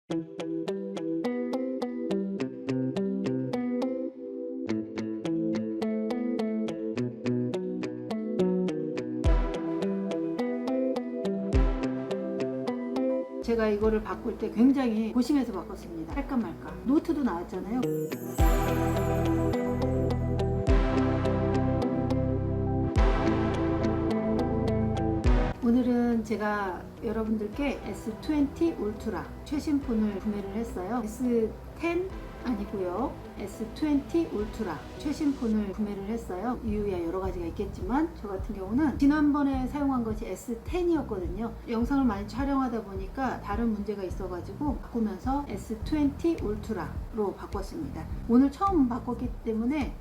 제가 이거를 바꿀 때 굉장히 고심해서 바꿨습니다. 할까 말까. 노트도 나왔잖아요. 오늘은 제가 여러분들께 S20 울트라 최신 폰을 구매를 했어요. S10 아니고요. S20 울트라 최신 폰을 구매를 했어요. 이유야 여러 가지가 있겠지만 저 같은 경우는 지난번에 사용한 것이 S10이었거든요. 영상을 많이 촬영하다 보니까 다른 문제가 있어가지고 바꾸면서 S20 울트라로 바꿨습니다. 오늘 처음 바꿨기 때문에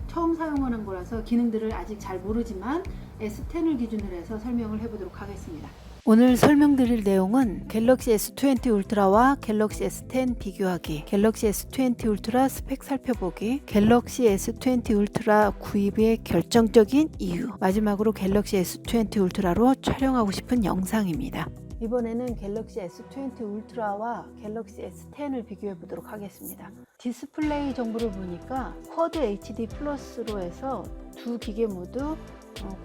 처음 사용하는 거라서 기능들을 아직 잘 모르지만 S10을 기준으로 해서 설명을 해보도록 하겠습니다. 오늘 설명드릴 내용은 갤럭시 S20 울트라와 갤럭시 S10 비교하기, 갤럭시 S20 울트라 스펙 살펴보기, 갤럭시 S20 울트라 구입의 결정적인 이유, 마지막으로 갤럭시 S20 울트라로 촬영하고 싶은 영상입니다. 이번에는 갤럭시 S20 울트라와 갤럭시 S10을 비교해 보도록 하겠습니다. 디스플레이 정보를 보니까 쿼드 HD 플러스로 해서 두 기계 모두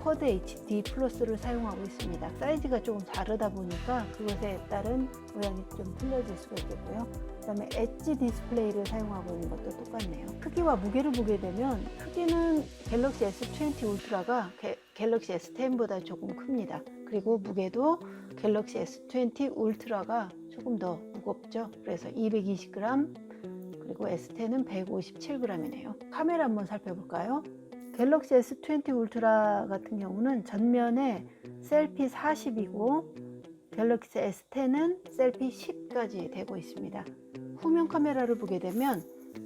쿼드 HD 플러스를 사용하고 있습니다. 사이즈가 조금 다르다 보니까 그것에 따른 모양이 좀 틀려질 수가 있겠고요. 그 다음에 엣지 디스플레이를 사용하고 있는 것도 똑같네요. 크기와 무게를 보게 되면 크기는 갤럭시 S20 울트라가 갤럭시 S10보다 조금 큽니다. 그리고 무게도 갤럭시 S20 울트라가 조금 더 무겁죠. 그래서 220g, 그리고 S10은 157g이네요. 카메라 한번 살펴볼까요? 갤럭시 S20 울트라 같은 경우는 전면에 셀피 40이고 갤럭시 S10은 셀피 10까지 되고 있습니다. 후면 카메라를 보게 되면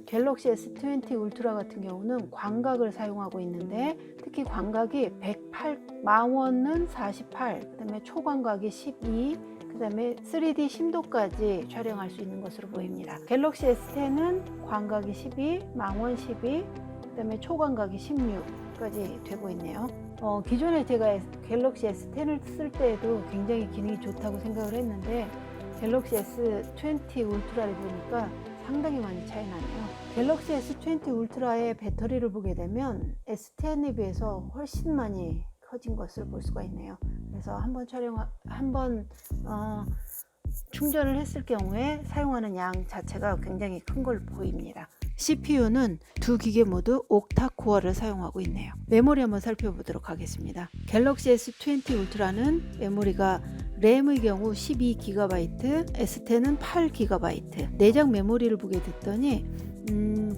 갤럭시 S20 울트라 같은 경우는 광각을 사용하고 있는데 특히 광각이 108, 망원은 48, 그 다음에 초광각이 12, 그 다음에 3D 심도까지 촬영할 수 있는 것으로 보입니다. 갤럭시 S10은 광각이 12, 망원 12, 그 다음에 초광각이 16까지 되고 있네요. 기존에 제가 갤럭시 S10을 쓸 때에도 굉장히 기능이 좋다고 생각을 했는데 갤럭시 S20 울트라를 보니까 상당히 많이 차이 나네요. 갤럭시 S20 울트라의 배터리를 보게 되면 S10에 비해서 훨씬 많이 커진 것을 볼 수가 있네요. 그래서 한번 충전을 했을 경우에 사용하는 양 자체가 굉장히 큰 걸 보입니다. CPU는 두 기계 모두 옥타 코어를 사용하고 있네요. 메모리 한번 살펴보도록 하겠습니다. 갤럭시 S20 울트라는 메모리가 램의 경우 12GB, S10은 8GB. 내장 메모리를 보게 됐더니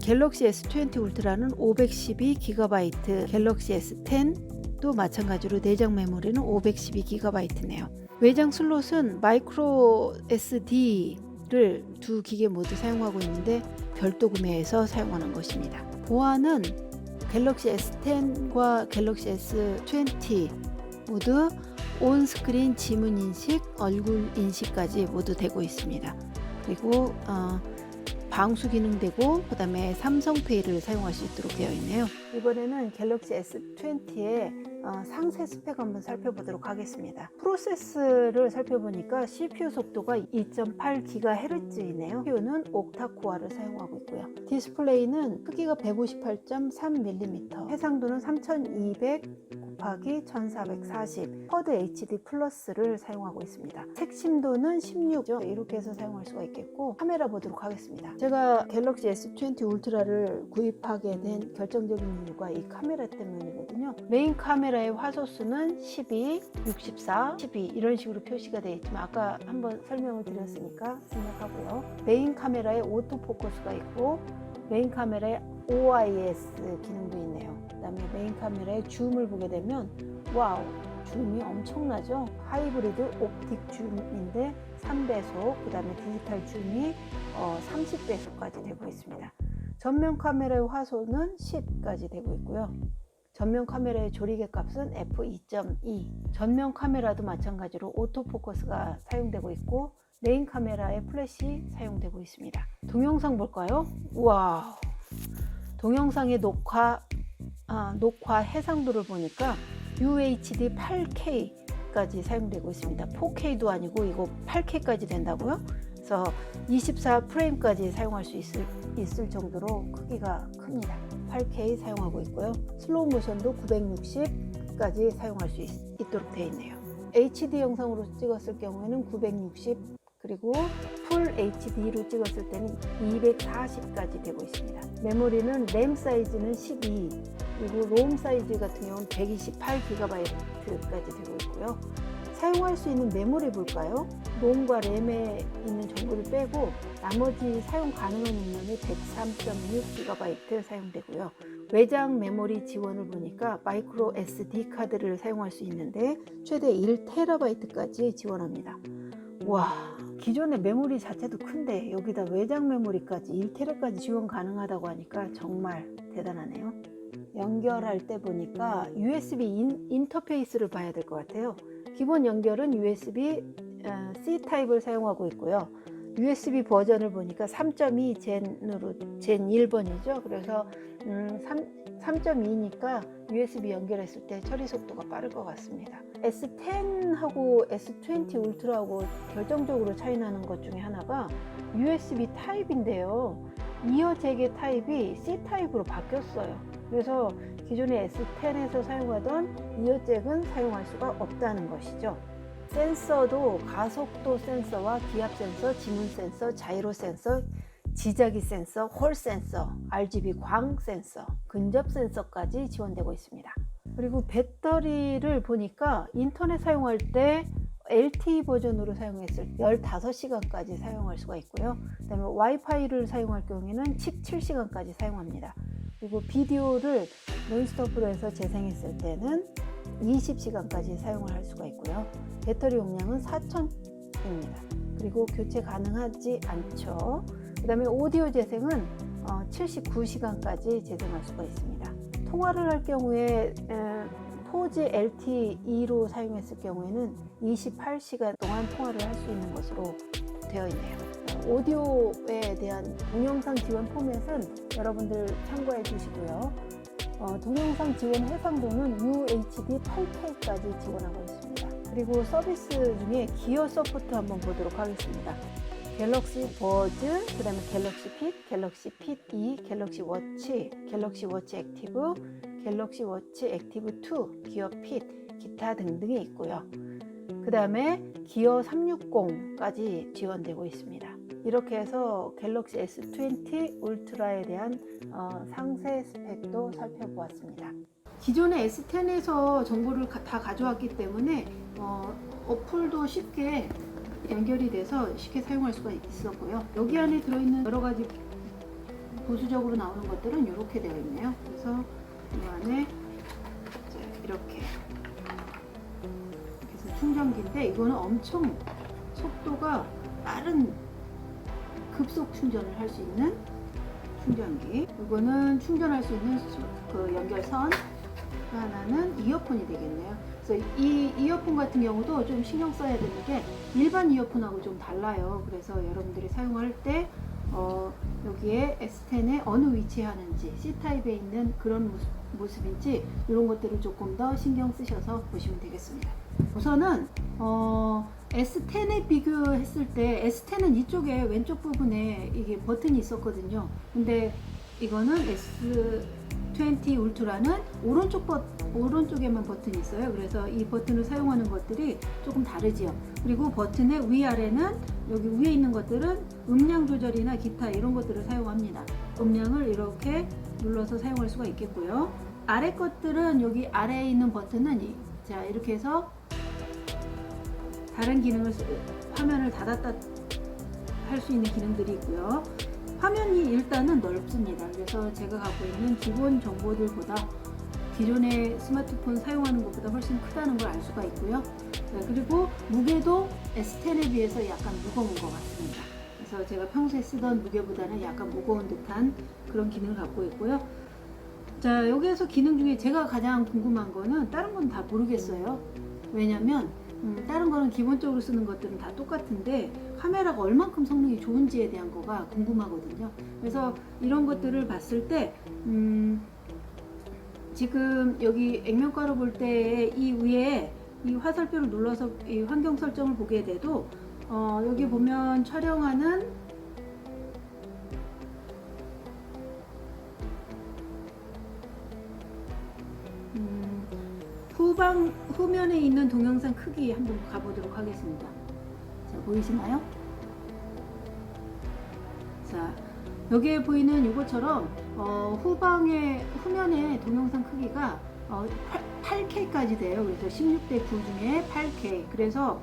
갤럭시 S20 울트라는 512GB, 갤럭시 S10도 마찬가지로 내장 메모리는 512GB네요. 외장 슬롯은 마이크로 SD를 두 기계 모두 사용하고 있는데 별도 구매해서 사용하는 것입니다. 보안은 갤럭시 S10과 갤럭시 S20 모두 온스크린 지문 인식, 얼굴 인식까지 모두 되고 있습니다. 그리고 방수 기능되고 그 다음에 삼성페이를 사용할 수 있도록 되어 있네요. 이번에는 갤럭시 S20의 상세 스펙 한번 살펴보도록 하겠습니다. 프로세스를 살펴보니까 CPU 속도가 2.8GHz이네요. CPU는 옥타코어를 사용하고 있고요. 디스플레이는 크기가 158.3mm, 해상도는 3200 곱하기 1440 쿼드 HD 플러스를 사용하고 있습니다. 색심도는 16죠. 이렇게 해서 사용할 수가 있겠고, 카메라 보도록 하겠습니다. 제가 갤럭시 S20 울트라를 구입하게 된 결정적인 이유가 이 카메라 때문이거든요. 메인 카메라의 화소수는 12, 64, 12 이런 식으로 표시가 되어 있지만 아까 한번 설명을 드렸으니까 생략하고요. 메인 카메라에 오토포커스가 있고 메인 카메라에 OIS 기능도 있네요. 그 다음에 메인 카메라의 줌을 보게 되면 와우, 줌이 엄청나죠. 하이브리드 옵틱 줌인데 3배속, 그 다음에 디지털 줌이 30배속까지 되고 있습니다. 전면 카메라의 화소는 10까지 되고 있고요. 전면 카메라의 조리개 값은 f2.2. 전면 카메라도 마찬가지로 오토포커스가 사용되고 있고 메인 카메라에 플래시 사용되고 있습니다. 동영상 볼까요? 와우, 동영상의 녹화 해상도를 보니까 UHD 8K까지 사용되고 있습니다. 4K도 아니고 이거 8K까지 된다고요? 그래서 그래서 24프레임까지 사용할 수 있을 정도로 크기가 큽니다. 8K 사용하고 있고요. 슬로우 모션도 960까지 사용할 수 있도록 되어 있네요. HD 영상으로 찍었을 경우에는 960, 그리고 풀 HD로 찍었을 때는 240까지 되고 있습니다. 메모리는 램 사이즈는 12, 그리고 롬 사이즈 같은 경우는 128GB까지 되고 있고요. 사용할 수 있는 메모리 볼까요? 롬과 램에 있는 정보를 빼고 나머지 사용 가능한 용량이 103.6GB 사용되고요. 외장 메모리 지원을 보니까 마이크로 SD 카드를 사용할 수 있는데 최대 1TB까지 지원합니다. 와, 기존의 메모리 자체도 큰데 여기다 외장 메모리까지 1TB까지 지원 가능하다고 하니까 정말 대단하네요. 연결할 때 보니까 USB 인터페이스를 봐야 될 것 같아요. 기본 연결은 USB C 타입을 사용하고 있고요. USB 버전을 보니까 3.2 젠 1번이죠. 그래서 3.2니까 USB 연결했을 때 처리 속도가 빠를 것 같습니다. S10하고 S20 울트라하고 결정적으로 차이 나는 것 중에 하나가 USB 타입인데요. 이어 재개 타입이 C 타입으로 바뀌었어요. 그래서 기존의 S10에서 사용하던 이어 잭은 사용할 수가 없다는 것이죠. 센서도 가속도 센서와 기압 센서, 지문 센서, 자이로 센서, 지자기 센서, 홀 센서, RGB 광 센서, 근접 센서까지 지원되고 있습니다. 그리고 배터리를 보니까 인터넷 사용할 때 LTE 버전으로 사용했을 때 15시간까지 사용할 수가 있고요. 그다음에 와이파이를 사용할 경우에는 17시간까지 사용합니다. 그리고 비디오를 논스톱으로 해서 재생했을 때는 20시간까지 사용을 할 수가 있고요. 배터리 용량은 4000입니다. 그리고 교체 가능하지 않죠. 그 다음에 오디오 재생은 79시간까지 재생할 수가 있습니다. 통화를 할 경우에 4G LTE로 사용했을 경우에는 28시간 동안 통화를 할 수 있는 것으로 되어 있네요. 오디오에 대한 동영상 지원 포맷은 여러분들 참고해 주시고요. 동영상 지원 해상도는 UHD 8K까지 지원하고 있습니다. 그리고 서비스 중에 기어 서포트 한번 보도록 하겠습니다. 갤럭시 버즈, 그 다음에 갤럭시 핏, 갤럭시 핏 2, 갤럭시 워치, 갤럭시 워치 액티브, 갤럭시 워치 액티브 2, 기어 핏, 기타 등등이 있고요. 그 다음에 기어 360까지 지원되고 있습니다. 이렇게 해서 갤럭시 S20 울트라에 대한 상세 스펙도 살펴보았습니다. 기존의 S10에서 정보를 다 가져왔기 때문에 어플도 쉽게 연결이 돼서 쉽게 사용할 수가 있었고요. 여기 안에 들어있는 여러 가지 보수적으로 나오는 것들은 이렇게 되어 있네요. 그래서 이 안에 이렇게 해서 충전기인데 이거는 엄청 속도가 빠른 급속 충전을 할 수 있는 충전기. 이거는 충전할 수 있는 그 연결선. 하나는 이어폰이 되겠네요. 그래서 이 이어폰 같은 경우도 좀 신경 써야 되는 게 일반 이어폰하고 좀 달라요. 그래서 여러분들이 사용할 때 여기에 S10에 어느 위치에 하는지, C타입에 있는 그런 모습인지 이런 것들을 조금 더 신경 쓰셔서 보시면 되겠습니다. 우선은 S10에 비교했을 때 S10은 이쪽에 왼쪽 부분에 이게 버튼이 있었거든요. 근데 이거는 S20 울트라는 오른쪽에만 버튼이 있어요. 그래서 이 버튼을 사용하는 것들이 조금 다르지요. 그리고 버튼의 위아래는 여기 위에 있는 것들은 음량 조절이나 기타 이런 것들을 사용합니다. 음량을 이렇게 눌러서 사용할 수가 있겠고요. 아래 것들은 여기 아래에 있는 버튼은 자 이렇게 해서 다른 기능을 화면을 닫았다 할 수 있는 기능들이 있고요. 화면이 일단은 넓습니다. 그래서 제가 갖고 있는 기본 정보들보다 기존의 스마트폰 사용하는 것보다 훨씬 크다는 걸 알 수가 있고요. 그리고 무게도 S10에 비해서 약간 무거운 것 같습니다. 그래서 제가 평소에 쓰던 무게보다는 약간 무거운 듯한 그런 기능을 갖고 있고요. 자, 여기에서 기능 중에 제가 가장 궁금한 거는 다른 건 다 모르겠어요. 왜냐면 다른 거는 기본적으로 쓰는 것들은 다 똑같은데 카메라가 얼만큼 성능이 좋은지에 대한 거가 궁금하거든요. 그래서 이런 것들을 봤을 때 지금 여기 액면가로 볼 때 이 위에 이 화살표를 눌러서 이 환경 설정을 보게 돼도 여기 보면 촬영하는 후면에 있는 동영상 크기 한번 가보도록 하겠습니다. 자, 보이시나요? 자, 여기에 보이는 이것처럼 후면의 동영상 크기가 8K까지 돼요. 그래서 16:9 중에 8K. 그래서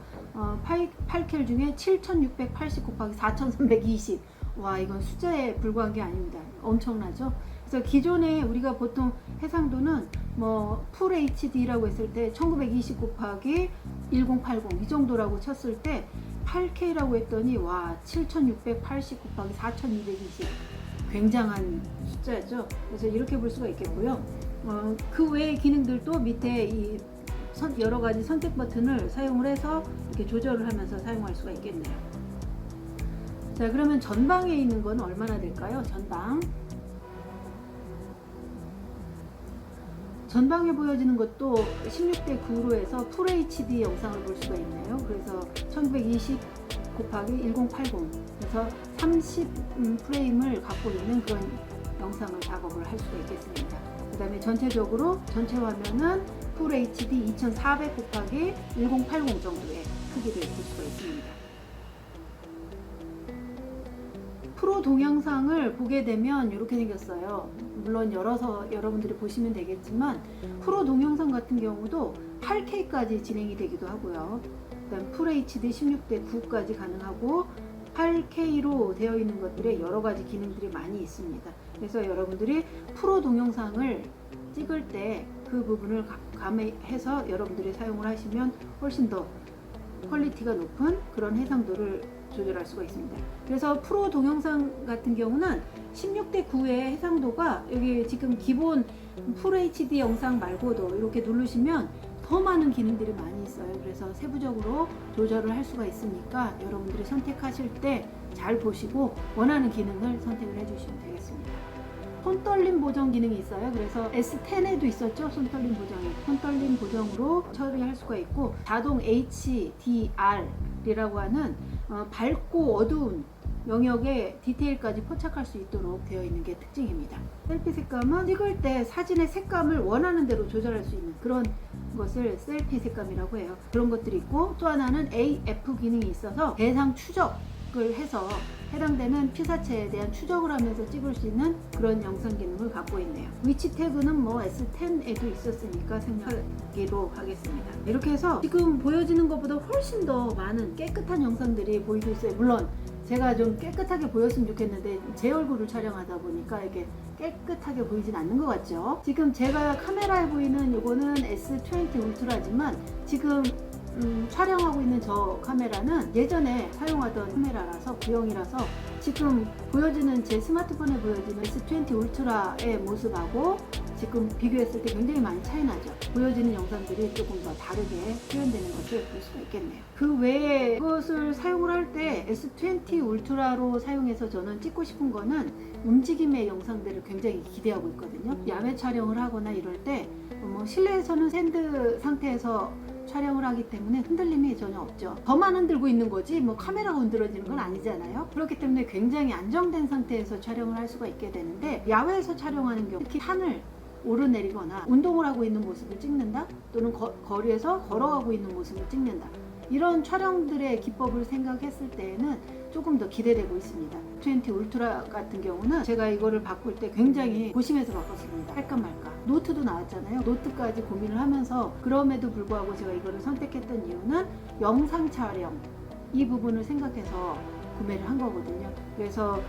8K 중에 7680 곱하기 4320. 와, 이건 숫자에 불과한 게 아닙니다. 엄청나죠? 그래서 기존에 우리가 보통 해상도는 풀 HD라고 했을 때 1920 곱하기 1080 이 정도라고 쳤을 때 8K라고 했더니 와, 7680 곱하기 4220. 굉장한 숫자죠. 그래서 이렇게 볼 수가 있겠고요. 그 외의 기능들도 밑에 이 여러 가지 선택 버튼을 사용을 해서 이렇게 조절을 하면서 사용할 수가 있겠네요. 자, 그러면 전방에 있는 건 얼마나 될까요? 전방에 보여지는 것도 16:9로 해서 풀 HD 영상을 볼 수가 있네요. 그래서 1920 곱하기 1080 그래서 30 프레임을 갖고 있는 그런 영상을 작업을 할 수가 있겠습니다. 그 다음에 전체적으로 전체 화면은 풀 HD 2400 곱하기 1080 정도의 크기를 볼 수가 있습니다. 프로 동영상을 보게 되면 이렇게 생겼어요. 물론 열어서 여러분들이 보시면 되겠지만 프로 동영상 같은 경우도 8K까지 진행이 되기도 하고요. 그다음 풀 HD 16:9까지 가능하고 8K로 되어 있는 것들에 여러 가지 기능들이 많이 있습니다. 그래서 여러분들이 프로 동영상을 찍을 때 그 부분을 감해서 여러분들이 사용을 하시면 훨씬 더 퀄리티가 높은 그런 해상도를 조절할 수가 있습니다. 그래서 프로 동영상 같은 경우는 16:9의 해상도가 여기 지금 기본 풀 HD 영상 말고도 이렇게 누르시면 더 많은 기능들이 많이 있어요. 그래서 세부적으로 조절을 할 수가 있으니까 여러분들이 선택하실 때 잘 보시고 원하는 기능을 선택을 해주시면 되겠습니다. 손떨림 보정 기능이 있어요. 그래서 S10에도 있었죠. 손떨림 보정이. 손떨림 보정으로 처리할 수가 있고 자동 HDR이라고 하는 밝고 어두운 영역에 디테일까지 포착할 수 있도록 되어 있는 게 특징입니다. 셀피 색감은 찍을 때 사진의 색감을 원하는 대로 조절할 수 있는 그런 것을 셀피 색감이라고 해요. 그런 것들이 있고 또 하나는 AF 기능이 있어서 대상 추적을 해서 해당되는 피사체에 대한 추적을 하면서 찍을 수 있는 그런 영상 기능을 갖고 있네요. 위치 태그는 S10에도 있었으니까 생략하기로 하겠습니다. 이렇게 해서 지금 보여지는 것보다 훨씬 더 많은 깨끗한 영상들이 보이고 있어요. 물론 제가 좀 깨끗하게 보였으면 좋겠는데 제 얼굴을 촬영하다 보니까 이게 깨끗하게 보이진 않는 것 같죠. 지금 제가 카메라에 보이는 요거는 S20 울트라지만 지금 촬영하고 있는 저 카메라는 예전에 사용하던 카메라라서 구형이라서 지금 보여지는 제 스마트폰에 보여지는 S20 울트라의 모습하고 지금 비교했을 때 굉장히 많이 차이 나죠. 보여지는 영상들이 조금 더 다르게 표현되는 것을 볼 수가 있겠네요. 그 외에 그것을 사용을 할 때 S20 울트라로 사용해서 저는 찍고 싶은 거는 움직임의 영상들을 굉장히 기대하고 있거든요. 야외 촬영을 하거나 이럴 때 실내에서는 샌드 상태에서 촬영을 하기 때문에 흔들림이 전혀 없죠. 저만 흔들고 있는 거지 카메라가 흔들어지는 건 아니잖아요. 그렇기 때문에 굉장히 안정된 상태에서 촬영을 할 수가 있게 되는데 야외에서 촬영하는 경우 특히 산을 오르내리거나 운동을 하고 있는 모습을 찍는다 또는 거리에서 걸어가고 있는 모습을 찍는다 이런 촬영들의 기법을 생각했을 때에는 조금 더 기대되고 있습니다. 20 울트라 같은 경우는 제가 이거를 바꿀 때 굉장히 고심해서 바꿨습니다. 할까 말까. 노트도 나왔잖아요. 노트까지 고민을 하면서 그럼에도 불구하고 제가 이거를 선택했던 이유는 영상 촬영 이 부분을 생각해서 구매를 한 거거든요. 그래서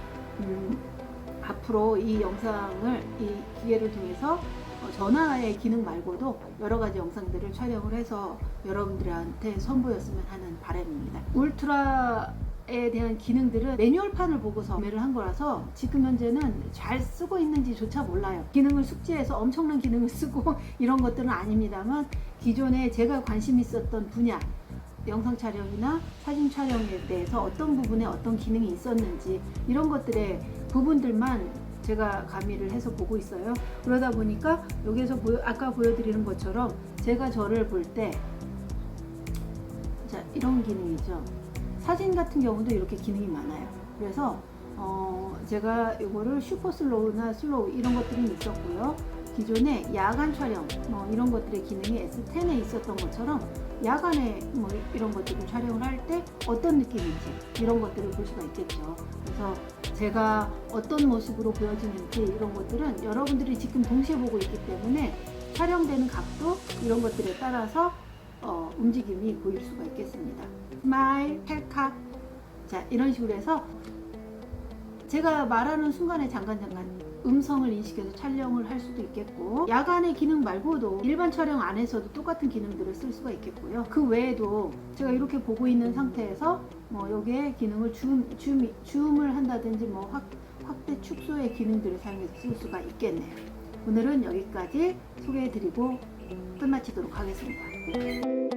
앞으로 이 영상을 이 기계를 통해서 전화의 기능 말고도 여러 가지 영상들을 촬영을 해서 여러분들한테 선보였으면 하는 바람입니다. 울트라에 대한 기능들은 매뉴얼판을 보고서 구매를 한 거라서 지금 현재는 잘 쓰고 있는지조차 몰라요. 기능을 숙지해서 엄청난 기능을 쓰고 이런 것들은 아닙니다만 기존에 제가 관심 있었던 분야 영상 촬영이나 사진 촬영에 대해서 어떤 부분에 어떤 기능이 있었는지 이런 것들의 부분들만 제가 가미를 해서 보고 있어요. 그러다 보니까 여기에서 아까 보여드리는 것처럼 제가 저를 볼 때 자, 이런 기능이죠. 사진 같은 경우도 이렇게 기능이 많아요. 그래서 제가 이거를 슈퍼 슬로우나 슬로우 이런 것들이 있었고요. 기존에 야간 촬영 이런 것들의 기능이 S10에 있었던 것처럼 야간에 이런 것들을 촬영을 할 때 어떤 느낌인지 이런 것들을 볼 수가 있겠죠. 그래서 제가 어떤 모습으로 보여지는지 이런 것들은 여러분들이 지금 동시에 보고 있기 때문에 촬영되는 각도 이런 것들에 따라서 움직임이 보일 수가 있겠습니다. 스마일, 찰칵, 자 이런 식으로 해서 제가 말하는 순간에 잠깐 음성을 인식해서 촬영을 할 수도 있겠고, 야간의 기능 말고도 일반 촬영 안에서도 똑같은 기능들을 쓸 수가 있겠고요. 그 외에도 제가 이렇게 보고 있는 상태에서 여기에 기능을 줌을 한다든지 확대 축소의 기능들을 사용해서 쓸 수가 있겠네요. 오늘은 여기까지 소개해드리고 끝마치도록 하겠습니다.